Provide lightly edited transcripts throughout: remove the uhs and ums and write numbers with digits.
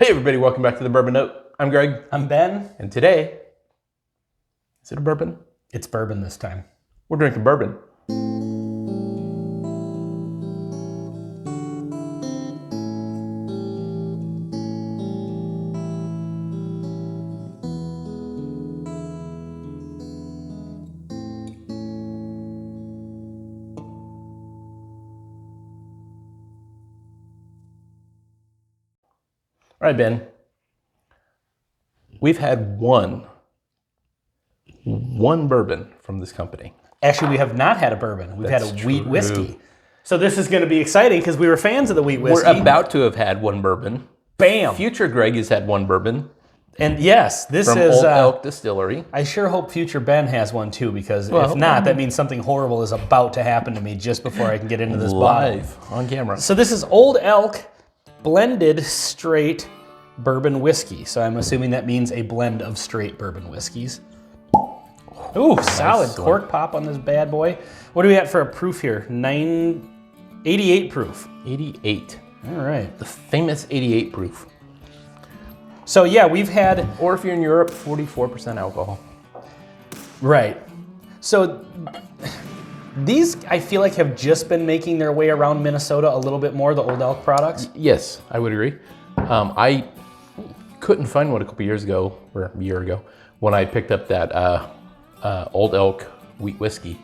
Hey everybody, welcome back to the Bourbon Note. I'm Greg. I'm Ben. And today, is it a bourbon? It's bourbon this time. We're drinking bourbon. All right, Ben. We've had one bourbon from this company. Actually, we have not had a bourbon. We've had a That's wheat true. whiskey. So this is going to be exciting because we were fans of the wheat whiskey. We're about to have had one bourbon. Bam! Future Greg has had one bourbon And yes, this from is... Old Elk Distillery. I sure hope future Ben has one too, because if not, that means something horrible is about to happen to me just before I can get into this bottle. Live on camera. So this is Old Elk blended straight bourbon whiskey. So I'm assuming that means a blend of straight bourbon whiskeys. Ooh, solid cork pop on this bad boy. What do we got for a proof here? 88 proof. 88. All right. The famous 88 proof. So yeah, we've had... Or if you're in Europe, 44% alcohol. Right. So these, I feel like, have just been making their way around Minnesota a little bit more, the Old Elk products. Yes, I would agree. I couldn't find one a couple years ago, or a year ago, when I picked up that Old Elk wheat whiskey.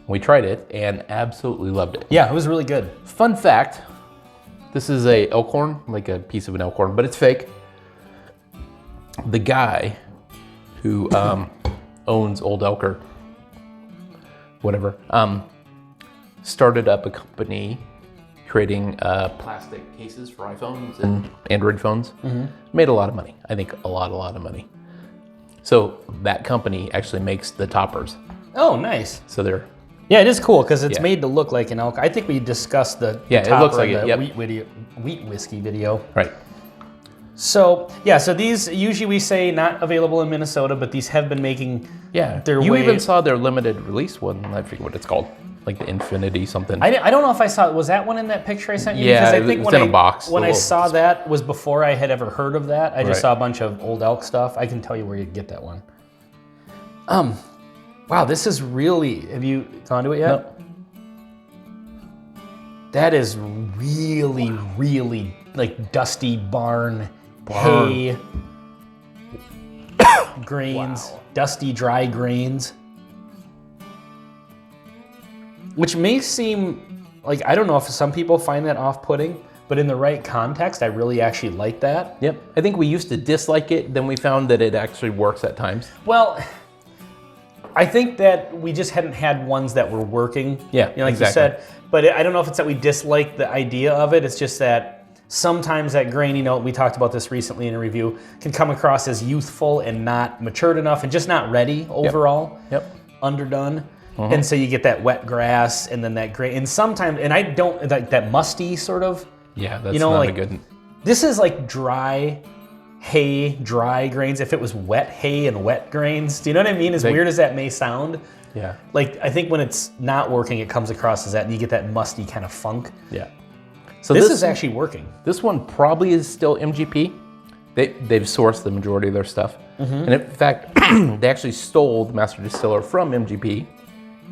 We tried it and absolutely loved it. Yeah, it was really good. Fun fact, this is a elk horn, like a piece of an elk horn, but it's fake. The guy who owns Old Elk or whatever, started up a company creating plastic cases for iPhones and Android phones. Mm-hmm. Made a lot of money. I think a lot of money. So that company actually makes the toppers. Oh, nice. So they're... Yeah, it is cool because it's made to look like an elk. I think we discussed the it looks like it. Yep. wheat whiskey video. Right. So yeah, so these usually we say not available in Minnesota, but these have been making their way. You even saw their limited release one. I forget what it's called, like the Infinity something. I don't know if I saw. Was that one in that picture I sent you? Yeah, because I think it was in a box. When I saw that was before I had ever heard of that. I just Right. saw a bunch of Old Elk stuff. I can tell you where you get that one. Wow, this is really. Have you gone to it yet? Nope. That is really like dusty barn. Hay grains, dusty dry grains, which may seem like, I don't know if some people find that off-putting, but in the right context, I really actually like that. Yep. I think we used to dislike it, then we found that it actually works at times. Well, I think that we just hadn't had ones that were working. Yeah, you know, like exactly. you said. But I don't know if it's that we dislike the idea of it. It's just that sometimes that grainy note, we talked about this recently in a review, can come across as youthful and not matured enough and just not ready overall. Yep. Underdone. And so you get that wet grass and then that grain. And sometimes, and I don't, like that musty sort of. Yeah, that's not like, a good... This is like dry hay, dry grains. If it was wet hay and wet grains, do you know what I mean? As weird as that may sound. Yeah. Like, I think when it's not working, it comes across as that, and you get that musty kind of funk. Yeah. So this is actually working. This one probably is still MGP. They've sourced the majority of their stuff. Mm-hmm. And in fact, they actually stole the master distiller from MGP.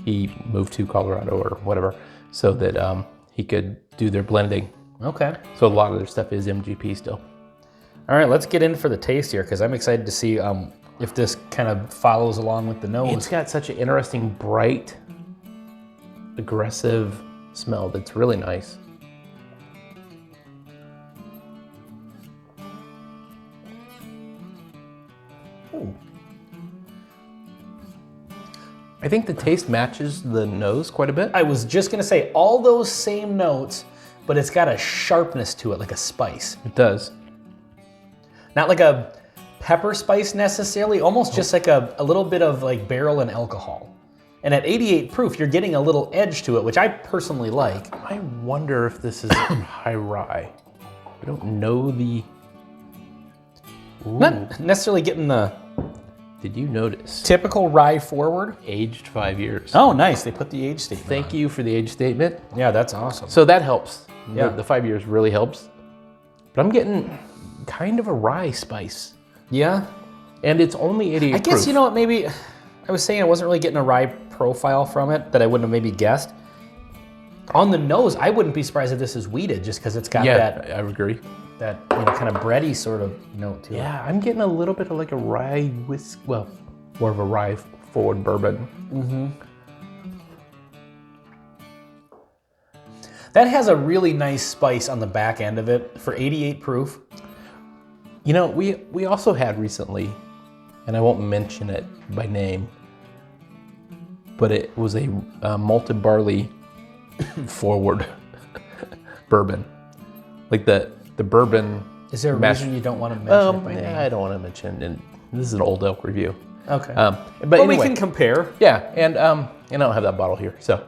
He moved to Colorado or whatever so that he could do their blending. Okay. So a lot of their stuff is MGP still. All right, let's get in for the taste here because I'm excited to see if this kind of follows along with the nose. It's got such an interesting, bright, aggressive smell that's really nice. Ooh. I think the taste matches the nose quite a bit. I was just gonna say all those same notes, but it's got a sharpness to it, like a spice. It does. Not like a pepper spice necessarily, almost just like a little bit of like barrel and alcohol. And at 88 proof, you're getting a little edge to it, which I personally like. I wonder if this is high rye. I don't know the... Ooh. Not necessarily getting the Did you notice? typical rye forward. Aged 5 years. Oh, nice. They put the age statement Thank on. you for the age statement. Yeah, that's awesome. So that helps. Yeah. The 5 years really helps. But I'm getting kind of a rye spice. Yeah. And it's only 88 I guess, proof. you know what, maybe, I was saying I wasn't really getting a rye profile from it that I wouldn't have maybe guessed. On the nose, I wouldn't be surprised if this is wheated just because it's got that, I would agree. that kind of bready sort of note to it. Yeah, I'm getting a little bit of like a rye whisk, well, more of a rye forward bourbon. Mm-hmm. That has a really nice spice on the back end of it for 88 proof. You know, we also had recently, and I won't mention it by name, but it was a malted barley forward bourbon. Like the bourbon. Is there a reason you don't want to mention it by name? I don't want to mention, and this is an Old Elk review. Okay. But anyway, we can compare. Yeah, and I don't have that bottle here, so.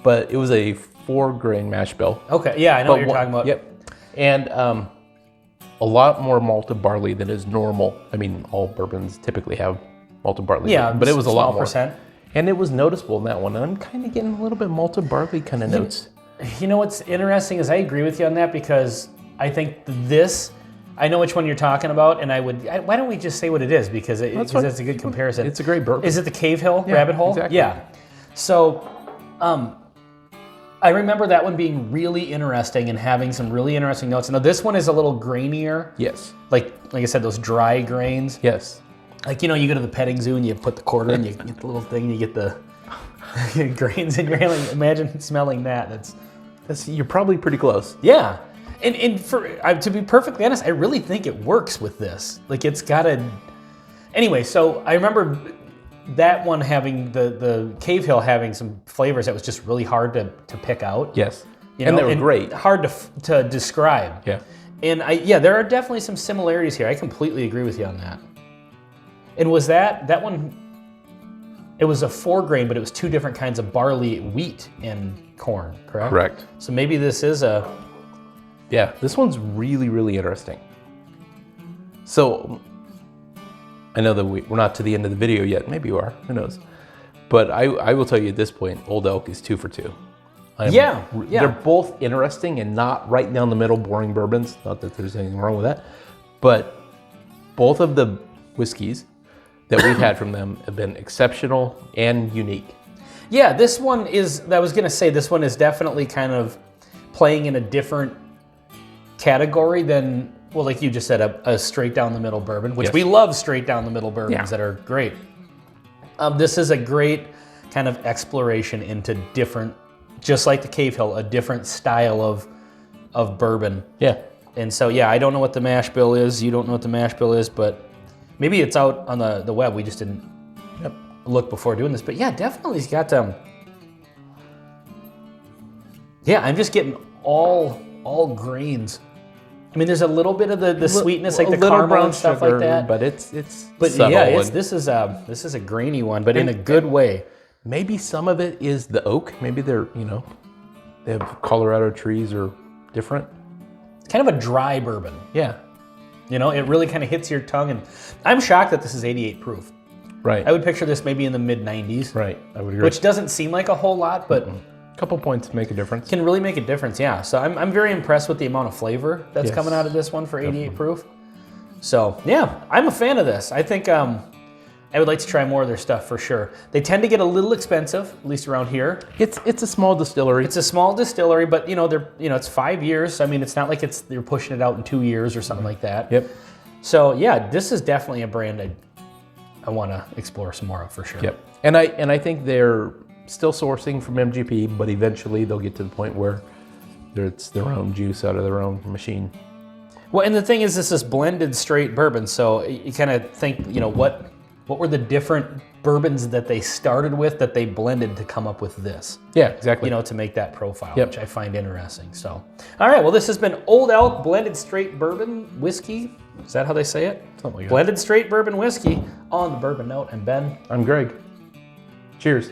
But it was a 4-grain mash bill. Okay, yeah, I know what you're talking about. Yep. And a lot more malted barley than is normal. I mean, all bourbons typically have malted barley. Yeah, but it was a lot more. Percent. And it was noticeable in that one. And I'm kind of getting a little bit malted barley kind of notes. You know what's interesting is I agree with you on that because I think this, I know which one you're talking about, and why don't we just say what it is because that's a good comparison. It's a great bourbon. Is it the Cave Hill Rabbit Hole? Exactly. Yeah. So, I remember that one being really interesting and having some really interesting notes. Now this one is a little grainier. Yes. Like I said, those dry grains. Yes. Like, you know, you go to the petting zoo and you put the quarter and you get the little thing and you get the grains in your hand. Like, imagine smelling that. You're probably pretty close. Yeah. And to be perfectly honest, I really think it works with this. Like it's got a... Anyway, so I remember that one having the Cave Hill having some flavors that was just really hard to pick out. Yes. You know, and they were great. Hard to describe. Yeah. And there are definitely some similarities here. I completely agree with you on that. And was that one, it was a 4-grain, but it was 2 different kinds of barley, wheat, and corn, correct? Correct. So maybe this is a... Yeah, this one's really, really interesting. So, I know that we're not to the end of the video yet. Maybe you are, who knows. But I will tell you at this point, Old Elk is 2 for 2. Yeah. They're both interesting and not right down the middle boring bourbons. Not that there's anything wrong with that. But both of the whiskeys that we've had from them have been exceptional and unique. Yeah, this one is, I was gonna say, this one is definitely kind of playing in a different category than, well, like you just said, a straight down the middle bourbon, which we love straight down the middle bourbons that are great. This is a great kind of exploration into different, just like the Cave Hill, a different style of bourbon. Yeah. And so, yeah, I don't know what the mash bill is. You don't know what the mash bill is, but maybe it's out on the web. We just didn't look before doing this. But yeah, definitely he's got, yeah, I'm just getting all grains. I mean, there's a little bit of the sweetness, like the caramel and stuff like that. But it's subtle. Yeah, this is a grainy one, but in a good way. Maybe some of it is the oak. Maybe they're, they have Colorado trees or different. Kind of a dry bourbon. Yeah. It really kind of hits your tongue. And I'm shocked that this is 88 proof. Right. I would picture this maybe in the mid-90s. Right, I would agree. Which doesn't seem like a whole lot, but... A couple points make a difference. Can really make a difference, yeah. So I'm very impressed with the amount of flavor that's coming out of this one for 88 proof. So, yeah, I'm a fan of this. I think I would like to try more of their stuff for sure. They tend to get a little expensive, at least around here. It's a small distillery. It's a small distillery, but they're it's 5 years. So, I mean, it's not like they're pushing it out in 2 years or something like that. Yep. So yeah, this is definitely a brand I want to explore some more of for sure. Yep. And I think they're still sourcing from MGP, but eventually they'll get to the point where it's their own juice out of their own machine. Well, and the thing is, this is blended straight bourbon, so you kind of think, what were the different bourbons that they started with that they blended to come up with this? Yeah, exactly. To make that profile, which I find interesting. So, all right, well, this has been Old Elk Blended Straight Bourbon Whiskey. Is that how they say it? Something like that. Blended Straight Bourbon Whiskey on the Bourbon Note. And Ben. I'm Greg. Cheers.